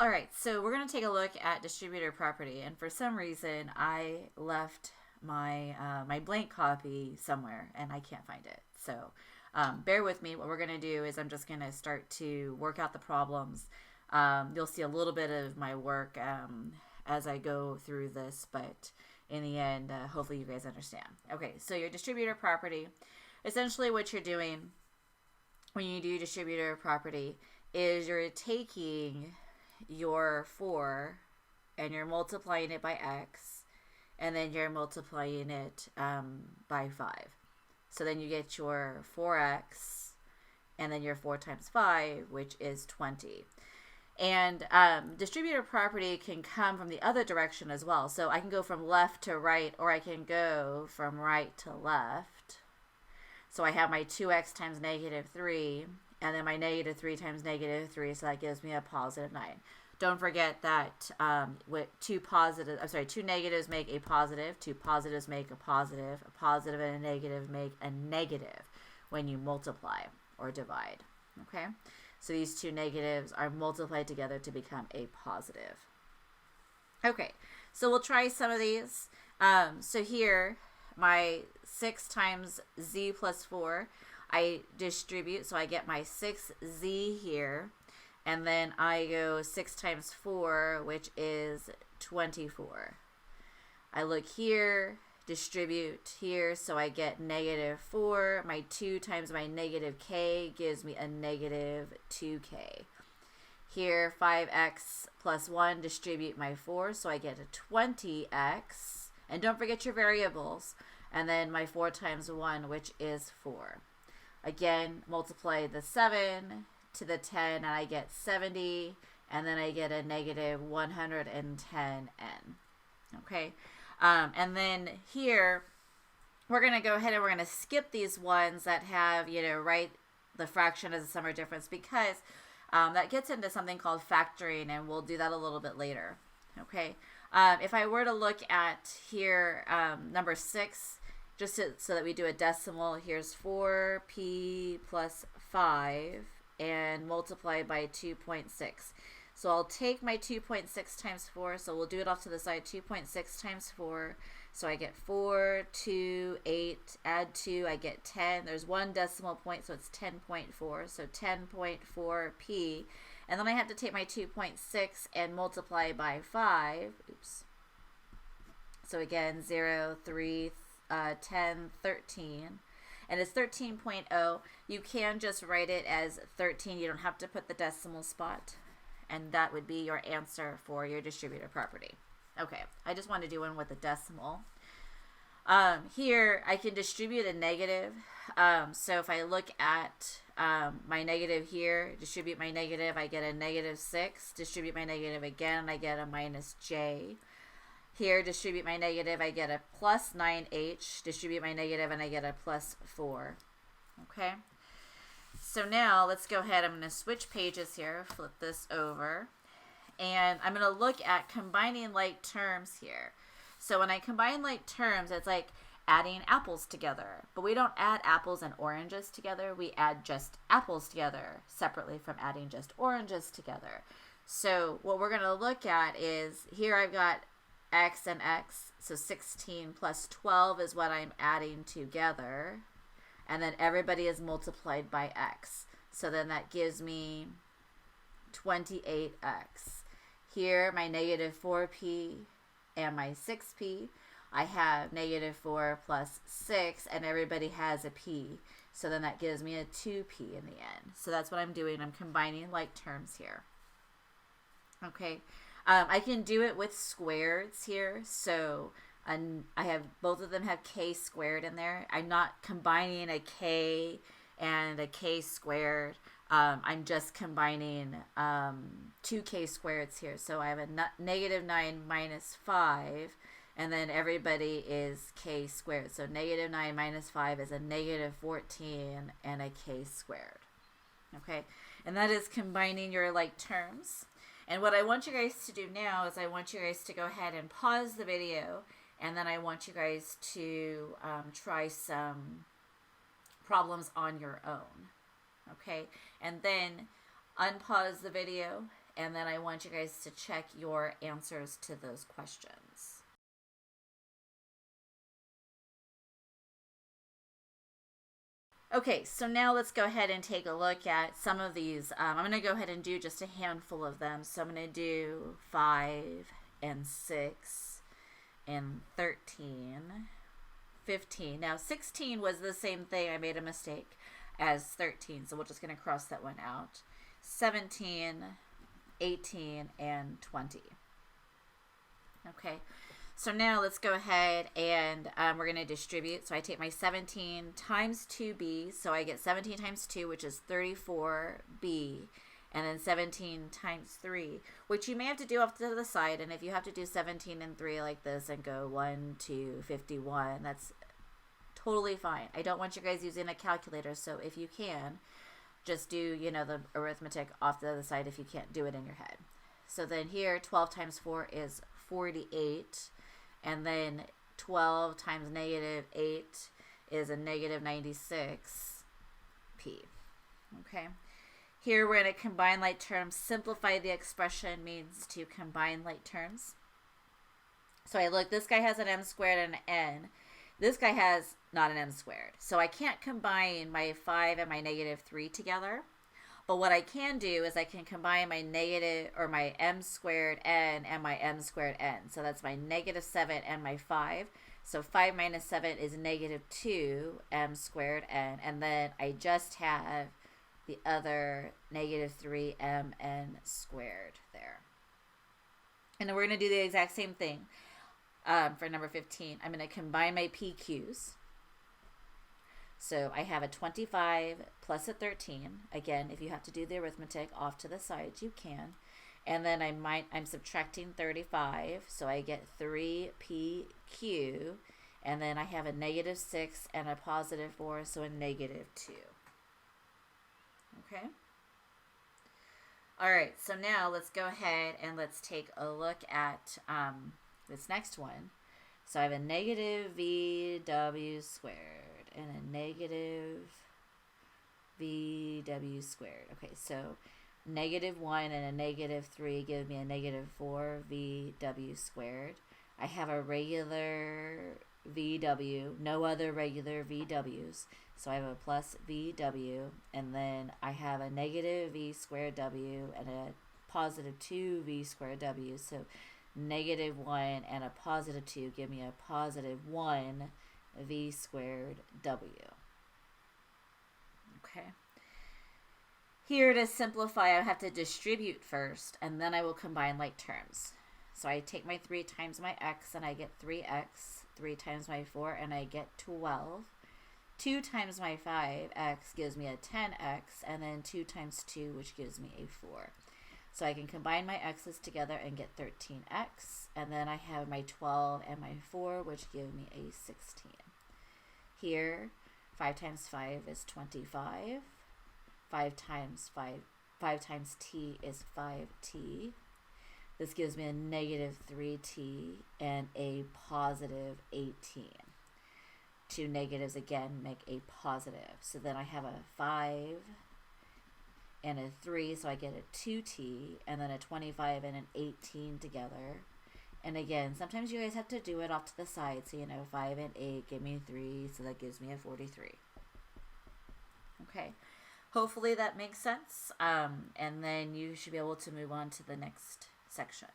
All right, so we're going to take a look at distributor property, and for some reason I left my my blank copy somewhere and I can't find it. So bear with me. What we're going to do is I'm just going to start to work out the problems. You'll see a little bit of my work as I go through this, but in the end, hopefully you guys understand. Okay, so your distributor property, essentially what you're doing when you do distributor property is you're taking your 4 and you're multiplying it by x, and then you're multiplying it by 5. So then you get your 4x and then your 4 times 5, which is 20. And distributor property can come from the other direction as well. So I can go from left to right, or I can go from right to left. So I have my 2x times negative 3, and then my negative 3 times negative 3, so that gives me a positive 9. Don't forget that with two negatives make a positive, two positives make a positive and a negative make a negative when you multiply or divide. Okay, so these two negatives are multiplied together to become a positive. Okay, so we'll try some of these. So here, my 6 times z plus 4, I distribute, so I get my 6z here, and then I go 6 times 4, which is 24. I look here, distribute here, so I get negative 4. My 2 times my negative k gives me a negative 2k. Here, 5x plus 1, distribute my 4, so I get a 20x. And don't forget your variables. And then my 4 times 1, which is 4. Again, multiply the 7 to the 10, and I get 70, and then I get a negative 110n. Okay, and then here, we're going to go ahead and we're going to skip these ones that have, write the fraction as a sum or difference, because that gets into something called factoring, and we'll do that a little bit later. Okay, if I were to look at here, number 6, just so that we do a decimal, here's 4p plus 5 and multiply by 2.6. So I'll take my 2.6 times 4, so we'll do it off to the side, 2.6 times 4, so I get 4, 2, 8, add 2, I get 10. There's one decimal point, so it's 10.4, so 10.4p. And then I have to take my 2.6 and multiply by 5. Oops. So again, 0, 3, 10, 13. And it's 13.0. You can just write it as 13. You don't have to put the decimal spot. And that would be your answer for your distributor property. Okay, I just want to do one with a decimal. Here, I can distribute a negative. So if I look at my negative here, distribute my negative, I get a negative 6. Distribute my negative again, I get a minus j. Here, distribute my negative, I get a plus 9h. Distribute my negative, and I get a plus 4. Okay? So now, let's go ahead. I'm going to switch pages here, flip this over. And I'm going to look at combining like terms here. So when I combine like terms, it's like adding apples together. But we don't add apples and oranges together. We add just apples together separately from adding just oranges together. So what we're going to look at is, here I've got x and x, so 16 plus 12 is what I'm adding together, and then everybody is multiplied by x, so then that gives me 28x. Here, my negative 4p and my 6p, I have negative 4 plus 6, and everybody has a p, so then that gives me a 2p in the end. So that's what I'm doing. I'm combining like terms here. Okay. I can do it with squareds here, so I have both of them have k squared in there. I'm not combining a k and a k squared. I'm just combining 2k squareds here. So I have a negative 9 minus 5, and then everybody is k squared. So negative 9 minus 5 is a negative 14 and a k squared. Okay, and that is combining your like terms. And what I want you guys to do now is I want you guys to go ahead and pause the video, and then I want you guys to try some problems on your own. Okay, and then unpause the video and then I want you guys to check your answers to those questions. Okay, so now let's go ahead and take a look at some of these. I'm going to go ahead and do just a handful of them. So I'm going to do 5 and 6 and 13, 15. Now 16 was the same thing. I made a mistake as 13, so we're just going to cross that one out. 17, 18, and 20. Okay. So now let's go ahead and we're going to distribute. So I take my 17 times 2b, so I get 17 times 2, which is 34b, and then 17 times 3, which you may have to do off to the side, and if you have to do 17 and 3 like this and go 1 to 51, that's totally fine. I don't want you guys using a calculator, so if you can, just do, the arithmetic off to the other side if you can't do it in your head. So then here, 12 times 4 is 48. And then 12 times negative 8 is a negative 96p. Okay. Here we're going to combine like terms. Simplify the expression means to combine like terms. So I look, this guy has an m squared and an n. This guy has not an m squared. So I can't combine my 5 and my negative 3 together. But what I can do is I can combine my negative, or my m squared n and my m squared n. So that's my negative 7 and my 5. So 5 minus 7 is negative 2 m squared n. And then I just have the other negative 3 m n squared there. And then we're going to do the exact same thing for number 15. I'm going to combine my PQs. So I have a 25 plus a 13. Again, if you have to do the arithmetic off to the side, you can. And then I'm subtracting 35, so I get 3PQ. And then I have a negative 6 and a positive 4, so a negative 2. Okay? All right, so now let's go ahead and let's take a look at this next one. So I have a negative VW squared and a negative VW squared. Okay, so negative 1 and a negative 3 give me a negative 4 VW squared. I have a regular VW, no other regular VWs. So I have a plus VW, and then I have a negative V squared W and a positive 2V squared W. So negative 1 and a positive 2 give me a positive 1 V squared W. Okay. Here to simplify, I have to distribute first, and then I will combine like terms. So I take my 3 times my x, and I get 3x. 3 times my 4, and I get 12. 2 times my 5x gives me a 10x, and then 2 times 2, which gives me a 4. So I can combine my x's together and get 13x, and then I have my 12 and my 4, which give me a 16. Here, 5 times 5 is 25. 5 times t is 5t. This gives me a negative 3t and a positive 18. 2 negatives again make a positive. So then I have a 5 and a 3, so I get a 2t, and then a 25 and an 18 together. And again, sometimes you guys have to do it off to the side. So, 5 and 8 give me 3, so that gives me a 43. Okay. Hopefully that makes sense. And then you should be able to move on to the next section.